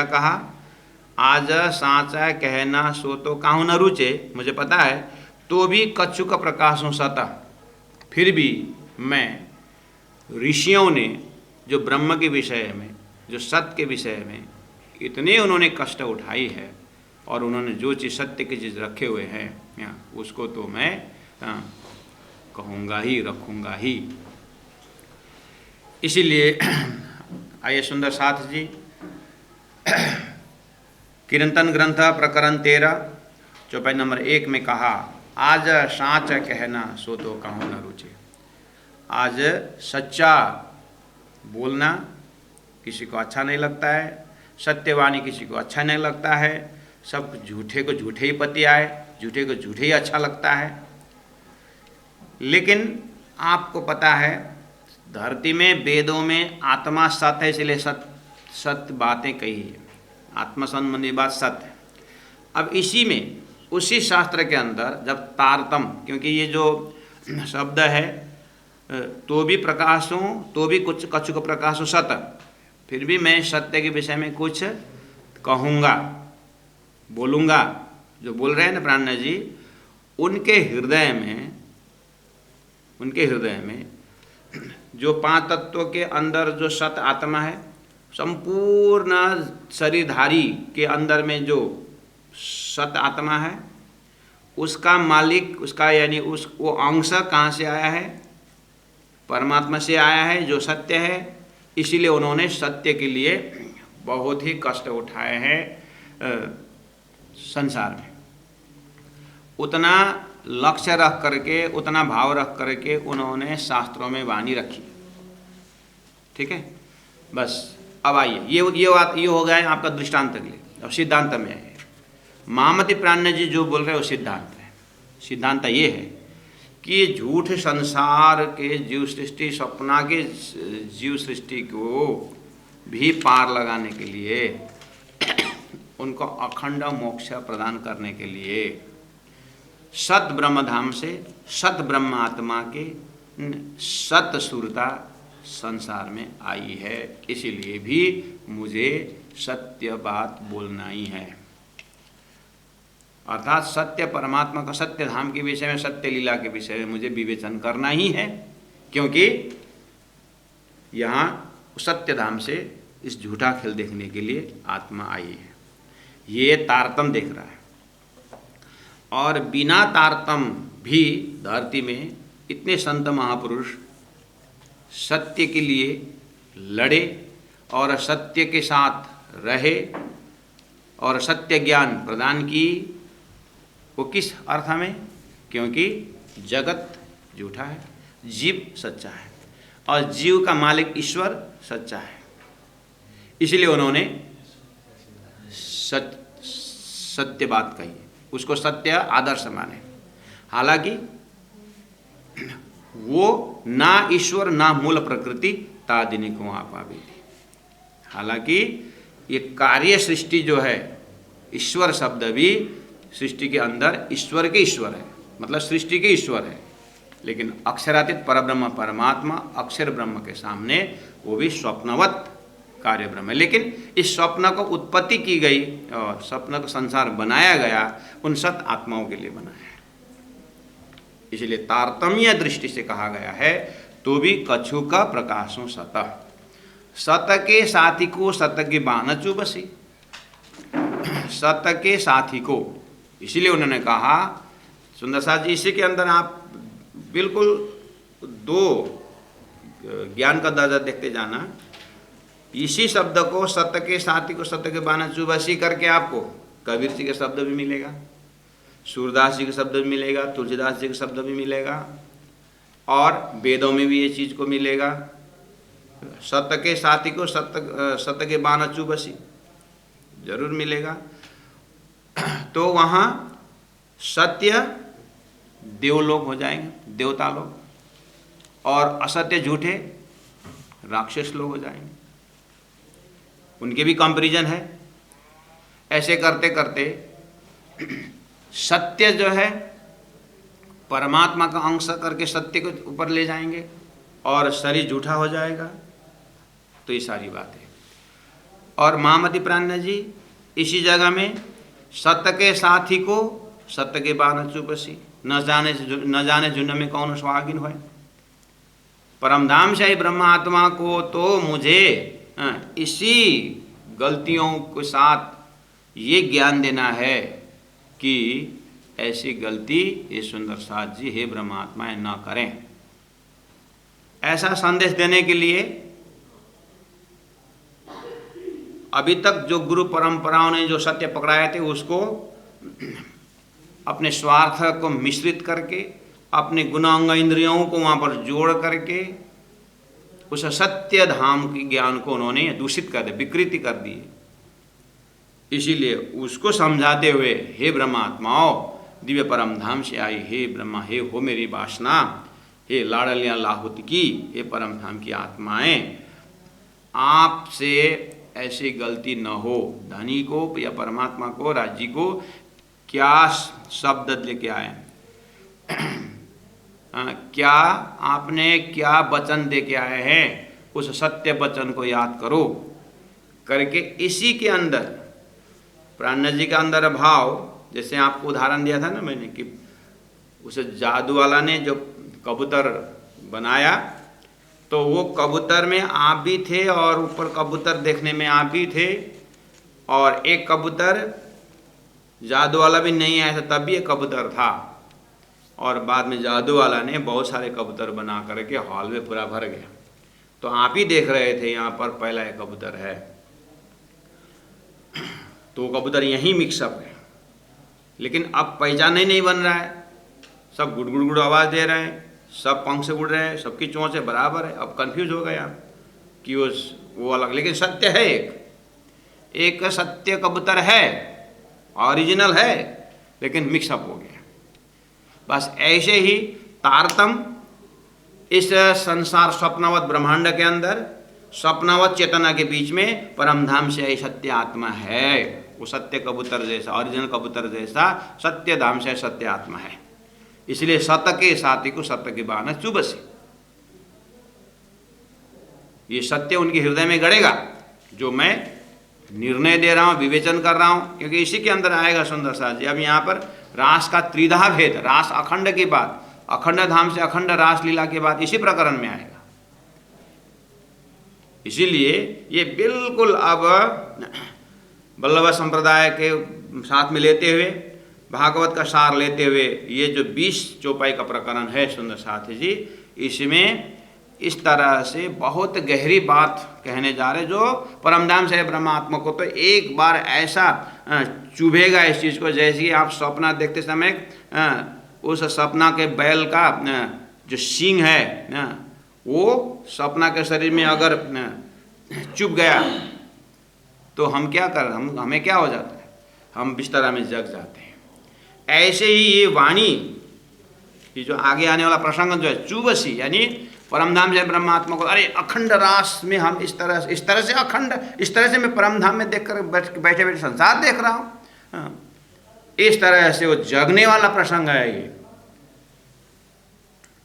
कहा आज साचा कहना सो तो काहू न रुचे, मुझे पता है तो भी कच्छुक प्रकाशों सतः, फिर भी मैं ऋषियों ने जो ब्रह्म के विषय में, जो सत्य के विषय में इतने उन्होंने कष्ट उठाई है और उन्होंने जो चीज़ सत्य की चीज़ रखे हुए हैं उसको तो मैं कहूँगा ही, रखूँगा ही। इसीलिए आइए सुंदर साथ जी, कीर्तन ग्रंथ प्रकरण 13 चौपाई नंबर 1 में कहा आज साच कहना सो तो कहूँ न रुचे। आज सच्चा बोलना किसी को अच्छा नहीं लगता है, सत्यवाणी किसी को अच्छा नहीं लगता है, सब झूठे को झूठे ही पति आए, झूठे को झूठे ही अच्छा लगता है। लेकिन आपको पता है धरती में वेदों में आत्मा सत्य है, इसलिए सत्य बातें कही है, आत्मा संबंधी बात सत्य है। अब इसी में उसी शास्त्र के अंदर जब तारतम, क्योंकि ये जो शब्द है तो भी प्रकाशों, तो भी कुछ कच्छुक प्रकाशों सत, फिर भी मैं सत्य के विषय में कुछ कहूँगा, बोलूँगा। जो बोल रहे हैं ना प्राण जी, उनके हृदय में जो 5 तत्वों के अंदर जो सत आत्मा है, संपूर्ण शरीरधारी के अंदर में जो सत आत्मा है, उसका मालिक, उसका यानी वो अंश कहाँ से आया है? परमात्मा से आया है जो सत्य है। इसीलिए उन्होंने सत्य के लिए बहुत ही कष्ट उठाए हैं संसार में। उतना लक्ष्य रख करके, उतना भाव रख करके उन्होंने शास्त्रों में वाणी रखी। ठीक है, बस अब आइए, ये हो गया है आपका दृष्टांत के लिए। अब सिद्धांत में है, महामती प्राण जी जो बोल रहे हो सिद्धांत है। सिद्धांत ये है कि झूठ संसार के जीव सृष्टि, सपना के जीव सृष्टि को भी पार लगाने के लिए, उनको अखंड मोक्ष प्रदान करने के लिए सत ब्रह्म धाम से सत ब्रह्म आत्मा के सत सुरता संसार में आई है। इसीलिए भी मुझे सत्य बात बोलना ही है, अर्थात सत्य परमात्मा का, सत्य धाम के विषय में, सत्य लीला के विषय में मुझे विवेचन करना ही है, क्योंकि यहाँ सत्य धाम से इस झूठा खेल देखने के लिए आत्मा आई है। ये तारतम देख रहा है। और बिना तारतम भी धरती में इतने संत महापुरुष सत्य के लिए लड़े और सत्य के साथ रहे और सत्य ज्ञान प्रदान की। वो किस अर्थ में? क्योंकि जगत झूठा है, जीव सच्चा है और जीव का मालिक ईश्वर सच्चा है। इसलिए उन्होंने सत्य बात कही, उसको सत्य आदर्श माने। हालांकि वो ना ईश्वर ना मूल प्रकृति तादिनी को आपा भी थी। हालांकि ये कार्य सृष्टि जो है, ईश्वर शब्द भी सृष्टि के अंदर ईश्वर के ईश्वर है, मतलब सृष्टि के ईश्वर है। लेकिन अक्षरातीत परब्रह्म परमात्मा अक्षर ब्रह्म के सामने वो भी स्वप्नवत कार्य ब्रह्म है। लेकिन इस स्वप्न को उत्पत्ति की गई और स्वप्न को संसार बनाया गया उन सत आत्माओं के लिए बनाया है। इसलिए तारतम्य दृष्टि से कहा गया है तो भी कच्छुक प्रकाशों सतः, सत के साथी को सत के बानचु बसी, सत के साथी को। इसीलिए उन्होंने कहा सुंदर साथ जी, इसी के अंदर आप बिल्कुल 2 ज्ञान का दर्जा देखते जाना। इसी शब्द को सत्य के साथी को सत्य के बाना चुबसी करके आपको कबीर जी के शब्द भी मिलेगा, सूरदास जी के शब्द भी मिलेगा, तुलसीदास जी के शब्द भी मिलेगा और वेदों में भी ये चीज़ को मिलेगा। सत्य के साथी को सत्य के बाना चुबसी जरूर मिलेगा। तो वहाँ सत्य देवलोक हो जाएंगे, देवता लोग, और असत्य झूठे राक्षस लोग हो जाएंगे। उनके भी कंपैरिजन है। ऐसे करते करते सत्य जो है परमात्मा का अंश करके सत्य को ऊपर ले जाएंगे और शरीर झूठा हो जाएगा। तो ये सारी बात है। और महामती प्राज्ञ जी इसी जगह में सत्य के साथी को सत्य के बाण चुपसी, न जाने झुंड में कौन सुहागिन होए। परमधाम से ब्रह्मात्मा को तो मुझे इसी गलतियों के साथ ये ज्ञान देना है कि ऐसी गलती ये सुंदर साथ जी हे ब्रह्मात्माएं न करें। ऐसा संदेश देने के लिए अभी तक जो गुरु परंपराओं ने जो सत्य पकड़ाए थे उसको अपने स्वार्थ को मिश्रित करके, अपने गुणांग इंद्रियों को वहाँ पर जोड़ करके उस सत्य धाम की ज्ञान को उन्होंने दूषित कर दिया, विकृति कर दी। इसीलिए उसको समझाते हुए हे ब्रह्मात्माओं, दिव्य परम धाम से आई हे ब्रह्मा, हे हो मेरी वासना, हे लाडलियाँ लाहुति की, हे परम धाम की आत्माएं, आपसे ऐसी गलती न हो। धनी को या परमात्मा को, राज्य को क्या शब्द लेके आए, क्या आपने क्या वचन दे के आए हैं, उस सत्य वचन को याद करो करके इसी के अंदर प्राज्ञ जी का अंदर भाव, जैसे आपको उदाहरण दिया था ना मैंने कि उस जादू वाला ने जो कबूतर बनाया तो वो कबूतर में आप भी थे और ऊपर कबूतर देखने में आप भी थे, और एक कबूतर जादू वाला भी नहीं आया था तब भी एक कबूतर था, और बाद में जादू वाला ने बहुत सारे कबूतर बना करके हॉल में पूरा भर गया। तो आप ही देख रहे थे यहाँ पर पहला एक कबूतर है, तो कबूतर यहीं मिक्सअप है, लेकिन अब पहचान ही नहीं बन रहा है। सब गुड़ गुड़ गुड़ आवाज़ दे रहे हैं, सब पंख से उड़ रहे हैं, सबकी चोंच बराबर है। अब कंफ्यूज हो गए आप कि वो अलग, लेकिन सत्य है, एक सत्य कबूतर है, ओरिजिनल है, लेकिन मिक्सअप हो गया। बस ऐसे ही तारतम इस संसार स्वप्नवत ब्रह्मांड के अंदर स्वप्नवत चेतना के बीच में परमधाम से आई सत्य आत्मा है। वो सत्य कबूतर जैसा, ओरिजिनल कबूतर जैसा सत्य धाम से सत्य आत्मा है। इसलिए सत्य के साथी को सत्य की बाण चुभसी, ये सत्य उनके हृदय में गड़ेगा जो मैं निर्णय दे रहा हूँ, विवेचन कर रहा हूँ, क्योंकि इसी के अंदर आएगा सुंदर साथ जी। अब यहाँ पर रास का त्रिधा भेद, रास अखंड की बात, अखंड धाम से अखंड रास लीला के बाद इसी प्रकरण में आएगा। इसीलिए ये बिल्कुल अब वल्लभ संप्रदाय के साथ में लेते हुए, भागवत का सार लेते हुए, ये जो 20 चौपाई का प्रकरण है सुंदर साथी जी, इसमें इस तरह से बहुत गहरी बात कहने जा रहे, जो परमधाम से ब्रह्मात्मा को तो एक बार ऐसा चुभेगा इस चीज़ को, जैसे कि आप सपना देखते समय उस सपना के बैल का जो सींग है वो सपना के शरीर में अगर चुभ गया तो हम क्या कर, हमें क्या हो जाता है, हम बिस्तरा में जग जाते हैं। ऐसे ही ये वाणी, ये जो आगे आने वाला प्रसंग जो है चुभसी, यानी परमधाम से ब्रह्मात्मा को, अरे अखंड रास में हम इस तरह से अखंड, इस तरह से मैं परमधाम में देख कर बैठे बैठे संसार देख रहा हूँ, इस तरह से वो जगने वाला प्रसंग है ये।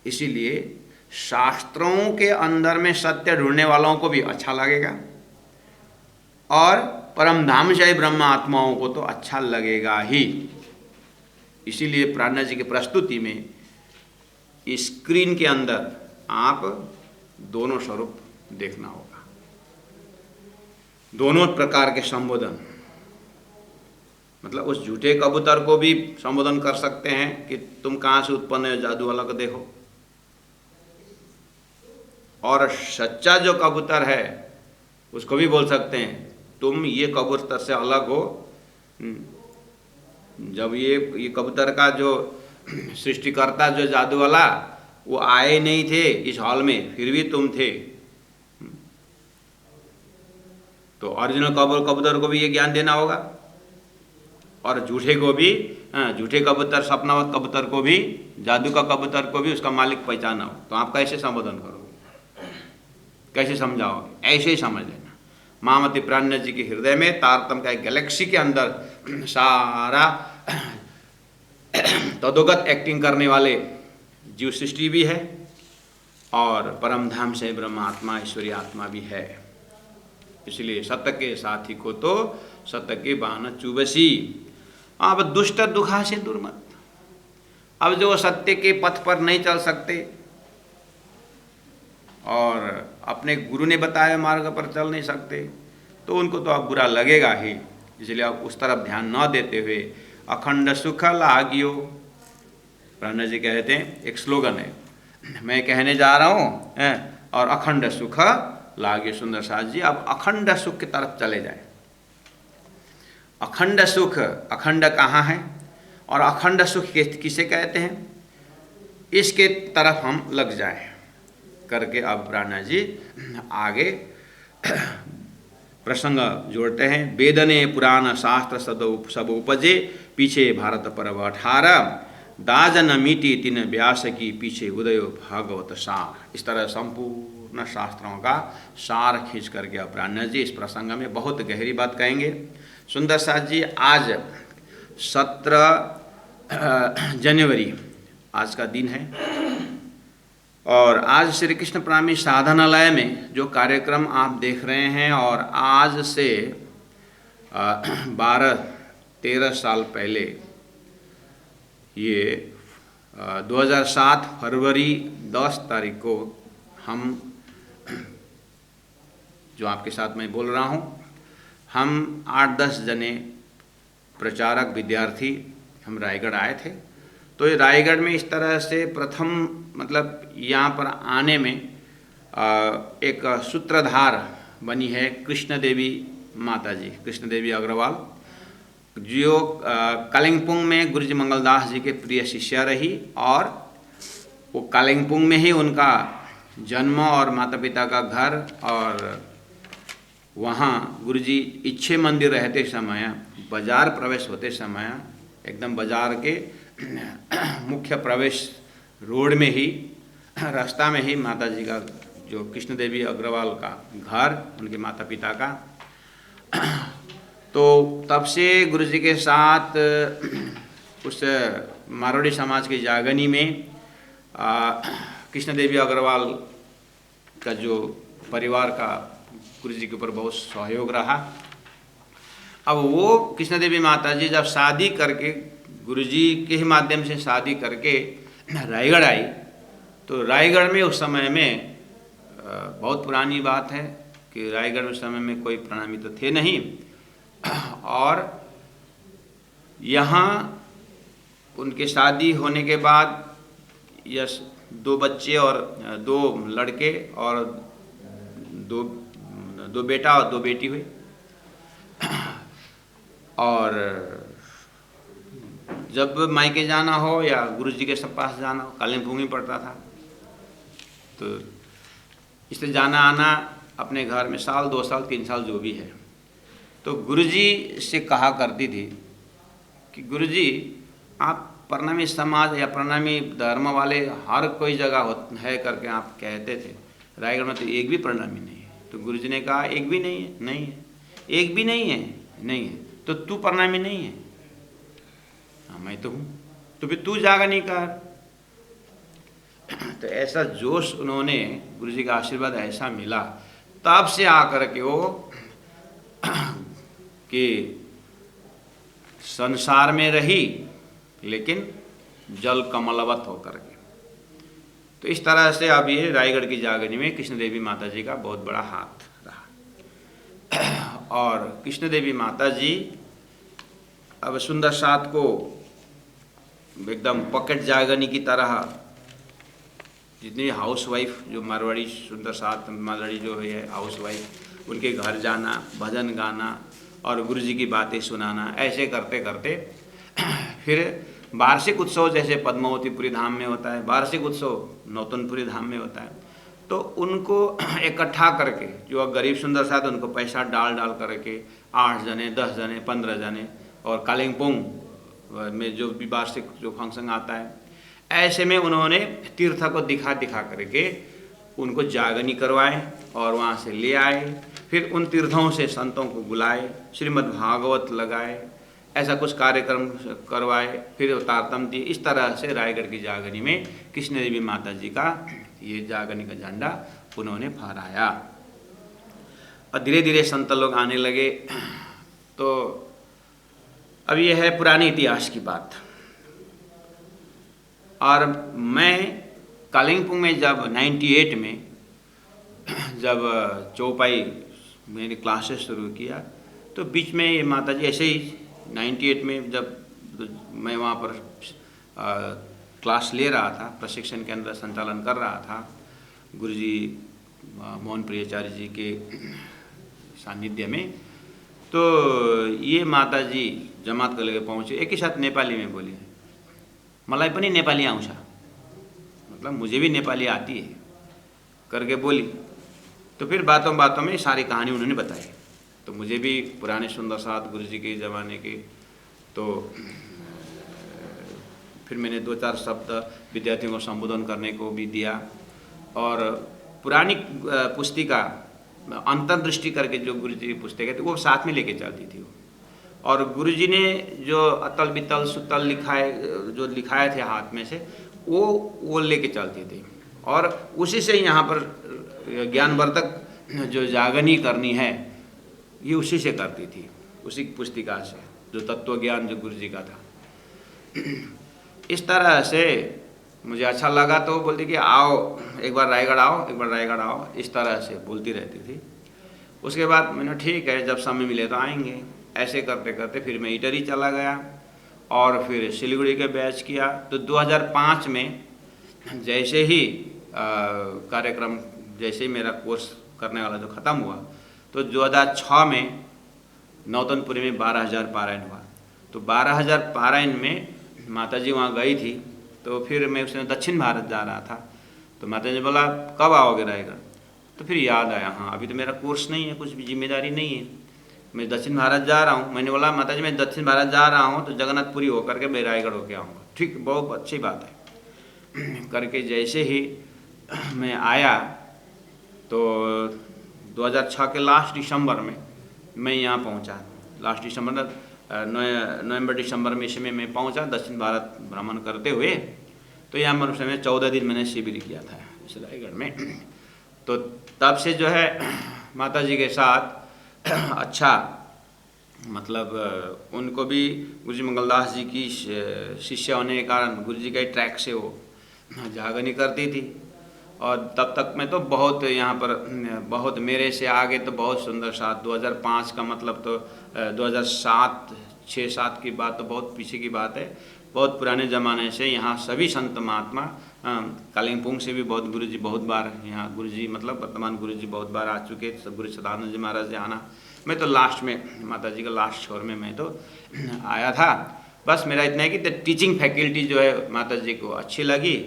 इसीलिए शास्त्रों के अंदर में सत्य ढूंढने वालों को भी अच्छा लगेगा और परमधाम से ब्रह्मात्माओं को तो अच्छा लगेगा ही। इसीलिए प्राज्ञ जी की प्रस्तुति में स्क्रीन के अंदर आप दोनों स्वरूप देखना होगा, दोनों प्रकार के संबोधन, मतलब उस झूठे कबूतर को भी संबोधन कर सकते हैं कि तुम कहाँ से उत्पन्न है, जादू वाला को देखो, और सच्चा जो कबूतर है उसको भी बोल सकते हैं तुम ये कबूतर से अलग हो। जब ये कबूतर का जो सृष्टिकर्ता जो जादू वाला वो आए नहीं थे इस हॉल में, फिर भी तुम थे, तो ओरिजिनल कबूतर को भी ये ज्ञान देना होगा, और झूठे को भी, झूठे कबूतर सपनावत कबूतर को भी, जादू का कबूतर को भी उसका मालिक पहचाना हो। तो आप कैसे संबोधन करोगे, कैसे समझाओगे? ऐसे ही समझ लेना। महामती प्राज्ञ जी के हृदय में तारतम का एक गैलेक्सी के अंदर सारा तदोगत एक्टिंग करने वाले जीव सृष्टि भी है और परमधाम से ब्रह्मात्मा ईश्वरीय आत्मा भी है। इसलिए सत्य के साथी को तो सत्य के बाण चुबसी। अब दुष्ट दुखा से दुर्मत। अब जो सत्य के पथ पर नहीं चल सकते और अपने गुरु ने बताए मार्ग पर चल नहीं सकते, तो उनको तो अब बुरा लगेगा ही। इसलिए आप उस तरफ ध्यान न देते हुए अखंड सुख लागियो। प्रणय जी कहते हैं, एक स्लोगन है, मैं कहने जा रहा हूँ और अखंड सुख लागियो। सुंदर साथ जी अब अखंड सुख की तरफ चले जाए। अखंड सुख, अखंड कहाँ है और अखंड सुख किसे कहते हैं, इसके तरफ हम लग जाए करके अब प्राणा जी आगे प्रसंग जोड़ते हैं। वेदने पुराण शास्त्र सब उपजे, पीछे भारत पर्व 18, दाजन मीटी तीन व्यास की, पीछे उदय भागवत सार। इस तरह संपूर्ण शास्त्रों का सार खींच करके अब प्राणा जी इस प्रसंग में बहुत गहरी बात कहेंगे। सुंदर साथ जी आज 17 जनवरी आज का दिन है और आज श्री कृष्ण प्रामी साधनालय में जो कार्यक्रम आप देख रहे हैं और आज से 12-13 साल पहले ये 2007 फरवरी 10 तारीख को हम जो आपके साथ मैं बोल रहा हूँ, हम 8-10 जने प्रचारक विद्यार्थी हम रायगढ़ आए थे। तो ये रायगढ़ में इस तरह से प्रथम मतलब यहाँ पर आने में एक सूत्रधार बनी है कृष्ण देवी माता जी, कृष्ण देवी अग्रवाल, जो कालिम्पोंग में गुरुजी मंगलदास जी के प्रिय शिष्या रही और वो कालिम्पोंग में ही उनका जन्म और माता पिता का घर, और वहाँ गुरुजी इच्छे मंदिर रहते समय बाजार प्रवेश होते समय एकदम बाजार के मुख्य प्रवेश रोड में ही रास्ता में ही माता जी का जो कृष्ण देवी अग्रवाल का घर, उनके माता पिता का। तो तब से गुरुजी के साथ उस मारवाड़ी समाज की जागनी में कृष्ण देवी अग्रवाल का जो परिवार का गुरुजी के ऊपर बहुत सहयोग रहा। अब वो कृष्ण देवी माता जी जब शादी करके गुरुजी के ही माध्यम से शादी करके रायगढ़ आई, तो रायगढ़ में उस समय में बहुत पुरानी बात है कि रायगढ़ में उस समय में कोई प्रणामी तो थे नहीं, और यहाँ उनके शादी होने के बाद यस 2 बच्चे और 2 लड़के और 2 बेटा और 2 बेटी हुई। और जब मायके जाना हो या गुरुजी के पास जाना हो, कालिम्पोंग ही पड़ता था, तो इससे जाना आना अपने घर में साल 2 साल 3 साल जो भी है। तो गुरुजी से कहा करती थी कि गुरुजी आप प्रणामी समाज या प्रणामी धर्म वाले हर कोई जगह है करके आप कहते थे, रायगढ़ में तो एक भी प्रणामी नहीं है। तो गुरुजी ने कहा एक भी नहीं है, नहीं है, एक भी नहीं है, नहीं है, तो तू प्रणामी नहीं है? हाँ मैं तो हूँ, तो फिर तू जागा नहीं कर। तो ऐसा जोश उन्होंने, गुरुजी का आशीर्वाद ऐसा मिला, तब से आकर के वो कि संसार में रही लेकिन जल कमलवत होकर के। तो इस तरह से अब ये रायगढ़ की जागनी में कृष्ण देवी माता जी का बहुत बड़ा हाथ रहा। और कृष्ण देवी माता जी अब सुंदर साथ को एकदम पॉकेट जागनी की तरह, जितनी हाउस वाइफ जो मारवाड़ी सुंदर साथ मारवाड़ी जो है हाउस वाइफ, उनके घर जाना, भजन गाना और गुरुजी की बातें सुनाना, ऐसे करते करते फिर वार्षिक उत्सव जैसे पद्मावतीपुरी धाम में होता है, वार्षिक उत्सव नौतनपुरी धाम में होता है, तो उनको इकट्ठा करके जो गरीब सुंदर साथ उनको पैसा डाल करके 8 जने 10 जने 15 जने, और कालिम्पोंग में जो भी वार्षिक जो फंक्शन आता है, ऐसे में उन्होंने तीर्थ को दिखा करके उनको जागनी करवाए और वहाँ से ले आए। फिर उन तीर्थों से संतों को बुलाए, श्रीमद् भागवत लगाए, ऐसा कुछ कार्यक्रम करवाए, फिर तारतम दिए। इस तरह से रायगढ़ की जागनी में कृष्ण देवी माता जी का ये जागनी का झंडा उन्होंने फहराया। और धीरे धीरे संत लोग आने लगे। तो अब ये है पुराने इतिहास की बात। और मैं कालिम्पोंग में जब 98 में जब चौपाई मैंने क्लासेस शुरू किया, तो बीच में ये माता जी ऐसे ही 98 में जब मैं वहाँ पर क्लास ले रहा था, प्रशिक्षण केंद्र संचालन कर रहा था, गुरुजी मोहन प्रियाचार्य जी के सानिध्य में, तो ये माता जी जमात को लेकर पहुँचे। एक ही साथ नेपाली में बोली, मलाई पनि नेपाली आउँछ, मतलब मुझे भी नेपाली आती है करके बोली। तो फिर बातों बातों में सारी कहानी उन्होंने बताई। तो मुझे भी पुराने सुंदर साथ गुरु जी के ज़माने के, तो फिर मैंने 2-4 शब्द विद्यार्थियों को संबोधन करने को भी दिया। और पुरानी पुस्तिका अंतर्दृष्टि करके जो गुरु जी की पुस्तक है, तो वो साथ में लेके चलती थी। और गुरु जी ने जो अतल बितल सुतल जो लिखाए थे हाथ में से, वो लेके चलती थी। और उसी से यहाँ पर ज्ञानवर्धक जो जागनी करनी है, ये उसी से करती थी, उसी पुस्तिका से, जो तत्व ज्ञान जो गुरु जी का था। इस तरह से मुझे अच्छा लगा, तो बोलती कि आओ एक बार रायगढ़ आओ, एक बार रायगढ़ आओ, इस तरह से बोलती रहती थी। उसके बाद मैंने ठीक है, जब समय मिले तो आएंगे। ऐसे करते करते फिर मैं इटरी चला गया और फिर सिलीगुड़ी के बैच किया। तो 2005 में जैसे ही कार्यक्रम, जैसे ही मेरा कोर्स करने वाला जो ख़त्म हुआ, तो 2006 में नौतनपुरी में 12,000 पारायण हुआ। तो 12,000 पारायण में माता जी वहाँ गई थी। तो फिर मैं उसने दक्षिण भारत जा रहा था, तो माता जी बोला कब आओगे रायगढ़? तो फिर याद आया, हाँ अभी तो मेरा कोर्स नहीं है, कुछ भी जिम्मेदारी नहीं है, मैं दक्षिण भारत जा रहा हूँ। मैंने बोला माता जी मैं दक्षिण भारत जा रहा हूँ, तो जगन्नाथपुरी होकर के मैं रायगढ़ होके आऊँगा। ठीक, बहुत अच्छी बात है करके जैसे ही मैं आया, तो 2006 के लास्ट दिसंबर में मैं यहाँ पहुँचा। लास्ट दिसंबर, नवंबर दिसंबर में इसमें मैं पहुँचा दक्षिण भारत भ्रमण करते हुए। तो यहाँ पर उस समय 14 दिन मैंने शिविर किया था इस रायगढ़ में। तो तब से जो है माता जी के साथ अच्छा, मतलब उनको भी गुरु जी मंगलदास जी की शिष्य होने के कारण गुरु जी के ट्रैक से वो जागनी करती थी। और तब तक मैं तो बहुत यहाँ पर बहुत मेरे से आगे तो बहुत सुंदर साथ 2005 का मतलब तो 2007-6-7 की बात तो बहुत पीछे की बात है। बहुत पुराने ज़माने से यहाँ सभी संत महात्मा, कालिम्पोंग से भी बहुत गुरु जी बहुत बार यहाँ, गुरु जी मतलब वर्तमान गुरु जी बहुत बार आ चुके। गुरु सदानंद जी महाराज जी आना, मैं तो लास्ट में माता जी का लास्ट छोर में मैं तो आया था। बस मेरा इतना है कि टीचिंग फैकल्टी जो है माता जी को अच्छी लगी,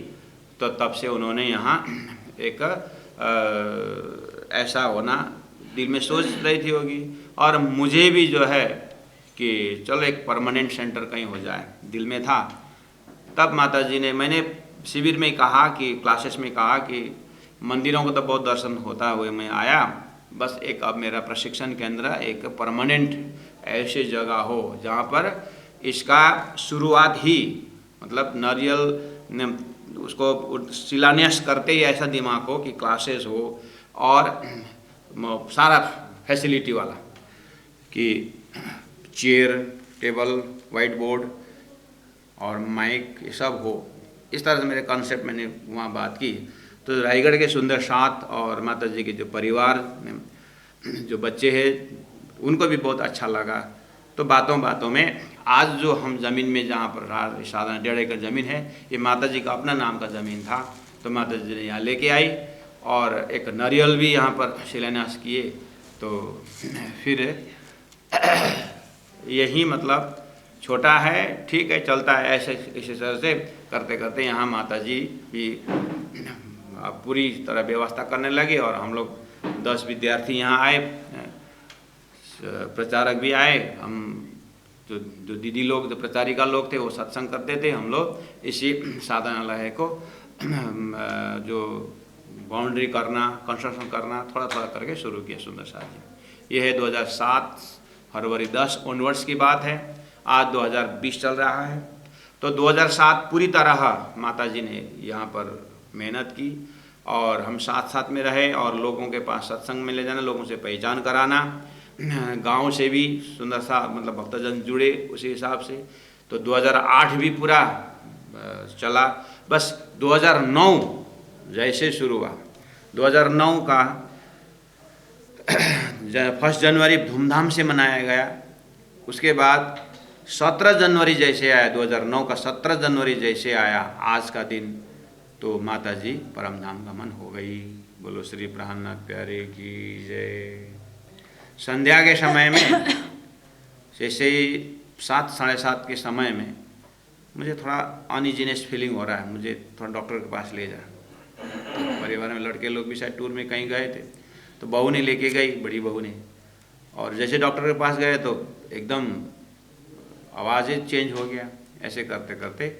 तो तब से उन्होंने यहाँ एक ऐसा होना दिल में सोच रही थी होगी। और मुझे भी जो है कि चलो एक परमानेंट सेंटर कहीं हो जाए, दिल में था। तब माता जी ने, मैंने शिविर में कहा कि क्लासेस में कहा कि मंदिरों को तो बहुत दर्शन होता हुए मैं आया, बस एक अब मेरा प्रशिक्षण केंद्र एक परमानेंट ऐसी जगह हो जहाँ पर इसका शुरुआत ही, मतलब नारियल उसको शिलान्यास करते ही ऐसा दिमाग हो कि क्लासेस हो और सारा फैसिलिटी वाला, कि चेयर टेबल वाइट बोर्ड और माइक ये सब हो। इस तरह से मेरे कॉन्सेप्ट मैंने वहाँ बात की। तो रायगढ़ के सुंदर साथ और माता जी के जो परिवार जो बच्चे हैं उनको भी बहुत अच्छा लगा। तो बातों बातों में आज जो हम ज़मीन में जहाँ पर साधारण 1.5 एकड़ ज़मीन है, ये माता जी का अपना नाम का ज़मीन था। तो माता जी ने यहाँ लेके आई और एक नारियल भी यहाँ पर शिलान्यास किए। तो फिर यही मतलब छोटा है, ठीक है, चलता है ऐसे इसी तरह से करते करते यहाँ माता जी भी पूरी तरह व्यवस्था करने लगे। और हम लोग 10 विद्यार्थी यहाँ आए, प्रचारक भी आए, हम जो दीदी लोग, जो प्रचारिका लोग थे वो सत्संग करते थे। हम लोग इसी साधनालय को जो बाउंड्री करना, कंस्ट्रक्शन करना थोड़ा थोड़ा करके शुरू किया सुंदर साथ जी। ये है 2007 फरवरी 10 ऑनवर्ड्स की बात है। आज 2020 चल रहा है। तो 2007 पूरी तरह माता जी ने यहाँ पर मेहनत की और हम साथ साथ में रहे और लोगों के पास सत्संग में ले जाना, लोगों से पहचान कराना, गांव से भी सुंदर सा मतलब भक्तजन जुड़े उसी हिसाब से। तो 2008 भी पूरा चला। बस 2009 जैसे शुरू हुआ, 2009 का 1 जनवरी धूमधाम से मनाया गया। उसके बाद 17 जनवरी जैसे आया, 2009 का 17 जनवरी जैसे आया आज का दिन, तो माता जी परम धाम गमन हो गई। बोलो श्री प्राणनाथ प्यारे की जय। संध्या के समय में जैसे ही 7 साढ़े 7 के समय में मुझे थोड़ा अनइजीनेस फीलिंग हो रहा है, मुझे थोड़ा डॉक्टर के पास ले जा। तो परिवार में लड़के लोग भी शायद टूर में कहीं गए थे, तो बहू ने लेके गई, बड़ी बहू ने। और जैसे डॉक्टर के पास गए तो एकदम आवाज़ चेंज हो गया। ऐसे करते करते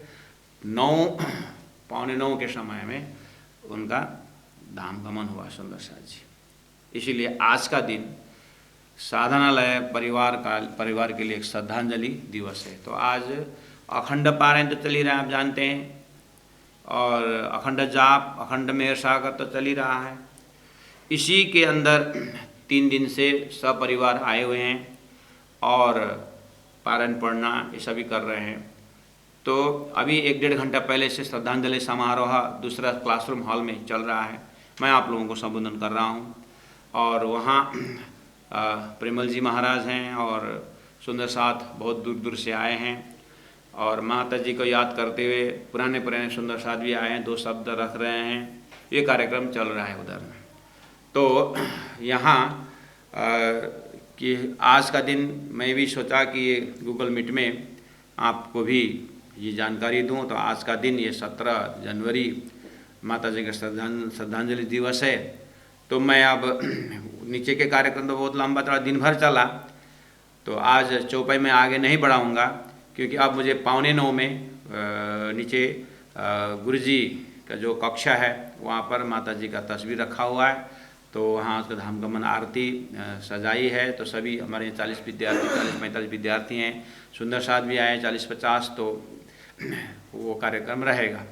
9 पौने 9 के समय में उनका धाम गमन हुआ सुंदर साथ जी। इसीलिए आज का दिन साधनालय परिवार के लिए एक श्रद्धांजलि दिवस है। तो आज अखंड पारायण तो चल ही रहा है, आप जानते हैं, और अखंड जाप, अखंड मेहर सागर तो चल ही रहा है। इसी के अंदर 3 दिन से सब परिवार आए हुए हैं और पारायण पढ़ना ये सभी कर रहे हैं। तो अभी 1-1.5 घंटा पहले से श्रद्धांजलि समारोह दूसरा क्लासरूम हॉल में चल रहा है। मैं आप लोगों को संबोधन कर रहा हूँ और वहाँ प्रेमल जी महाराज हैं और सुंदर साथ बहुत दूर दूर से आए हैं और माता जी को याद करते हुए पुराने सुंदर साथ भी आए हैं, 2 शब्द रख रहे हैं। ये कार्यक्रम चल रहा है उधर में। तो यहाँ कि आज का दिन मैं भी सोचा कि ये गूगल मीट में आपको भी ये जानकारी दूं। तो आज का दिन ये 17 जनवरी माता जी का श्रद्धांजलि दिवस है। तो मैं अब नीचे के कार्यक्रम तो बहुत लंबा चला, दिन भर चला, तो आज चौपाई में आगे नहीं बढ़ाऊंगा क्योंकि अब मुझे 8:45 में नीचे गुरुजी का जो कक्षा है वहाँ पर माता जी का तस्वीर रखा हुआ है। तो वहाँ उसका धामगमन आरती सजाई है। तो सभी हमारे 40-45 विद्यार्थी हैं, सुंदर साथ भी आए 40-50, तो वो कार्यक्रम रहेगा।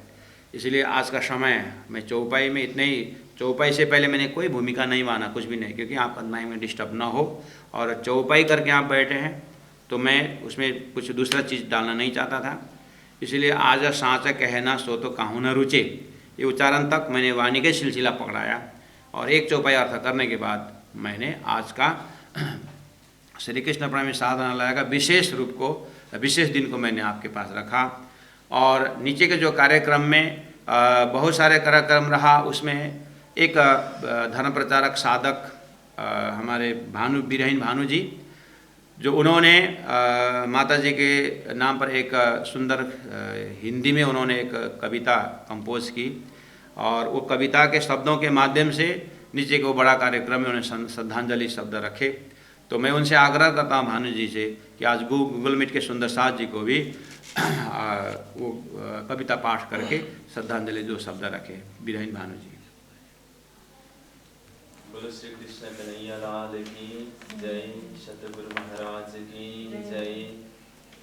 इसलिए आज का समय मैं चौपाई में इतने ही, चौपाई से पहले मैंने कोई भूमिका नहीं माना, कुछ भी नहीं, क्योंकि आपका माइंड में डिस्टर्ब ना हो। और चौपाई करके आप बैठे हैं तो मैं उसमें कुछ दूसरा चीज़ डालना नहीं चाहता था। इसलिए आज सांच कहना सो तो काहू न रुचे, ये उच्चारण तक मैंने वाणी के सिलसिला पकड़ाया और एक चौपाई अर्थ करने के बाद मैंने आज का श्री कृष्ण प्रेमी साधनालय का विशेष रूप को, विशेष दिन को मैंने आपके पास रखा। और नीचे के जो कार्यक्रम में बहुत सारे कार्यक्रम रहा, उसमें एक धर्म प्रचारक साधक हमारे बीरहीन भानु जी, जो उन्होंने माता जी के नाम पर एक सुंदर हिंदी में उन्होंने एक कविता कंपोज की और वो कविता के शब्दों के माध्यम से नीचे को बड़ा कार्यक्रम में उन्होंने श्रद्धांजलि शब्द रखे। तो मैं उनसे आग्रह करता हूँ भानु जी से कि आज गूगल मीट के सुंदर साथ जी को भी वो कविता पाठ करके श्रद्धांजलि 2 शब्द रखे। बीरहीन भानु जी। बोलो श्री कृष्ण कन्हैया लाल की जय, सतगुरु महाराज की जय,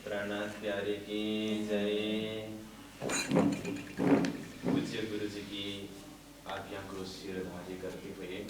प्राणनाथ प्यारे की जय। पूज्य गुरु जी की आज्ञा को शिरधारी करते हुए